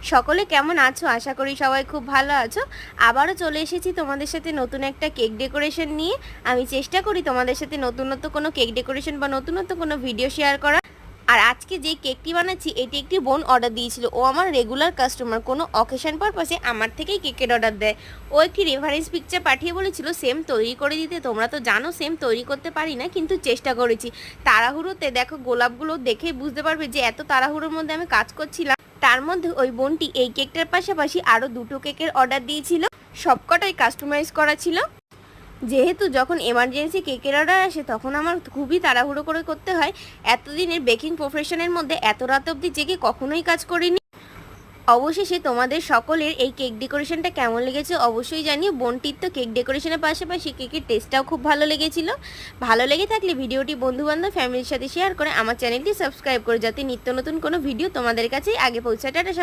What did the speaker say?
সকলে কেমন আছো? আশা করি সবাই খুব ভালো আছো। আবারও চলে এসেছি তোমাদের সাথে নতুন একটা কেক ডেকোরেশন নিয়ে। আমি চেষ্টা করি তোমাদের সাথে নতুনত্ব কোনো কেক ডেকোরেশন বা নতুনত্ব কোনো ভিডিও শেয়ার করা। আর আজকে যে কেকটি বানাচ্ছি এটি একটি বোন অর্ডার দিয়েছিল। ও আমার রেগুলার কাস্টমার, কোনো অকেশন পারপাসে আমার থেকেই কেকের অর্ডার দেয়। ও একটি রেফারেন্স পিকচার পাঠিয়ে বলেছিল সেম তৈরি করে দিতে। তোমরা তো জানো সেম তৈরি করতে পারি না, কিন্তু চেষ্টা করেছি। তাড়াহুড়োতে দেখো গোলাপগুলো দেখেই বুঝতে পারবে যে এত তাড়াহুড়োর মধ্যে আমি কাজ করছিলাম। তার মধ্যে ওই বোনটি এই কেকটার পাশাপাশি আরও দুটো কেকের অর্ডার দিয়েছিল, সবকটাই কাস্টমাইজ করা ছিল। যেহেতু যখন এমার্জেন্সি কেকের অর্ডার আসে তখন আমার খুবই তাড়াহুড়ো করে করতে হয়। এতদিনের বেকিং প্রফেশনের মধ্যে এত রাত অবধি জেগে কখনোই কাজ করিনি। অবশেষে তোমাদের সকলের এই কেক ডেকোরেশনটা কেমন লেগেছে অবশ্যই জানিও। বোনটির তো কেক ডেকোরেশনের পাশাপাশি কেকের টেস্টটাও খুব ভালো লেগেছিল। ভালো লেগে থাকলে ভিডিওটি বন্ধুবান্ধব ফ্যামিলির সাথে শেয়ার করে আমার চ্যানেলটি সাবস্ক্রাইব করে, যাতে নিত্য নতুন কোনো ভিডিও তোমাদের কাছেই আগে পৌঁছায়। টাটা সবাই।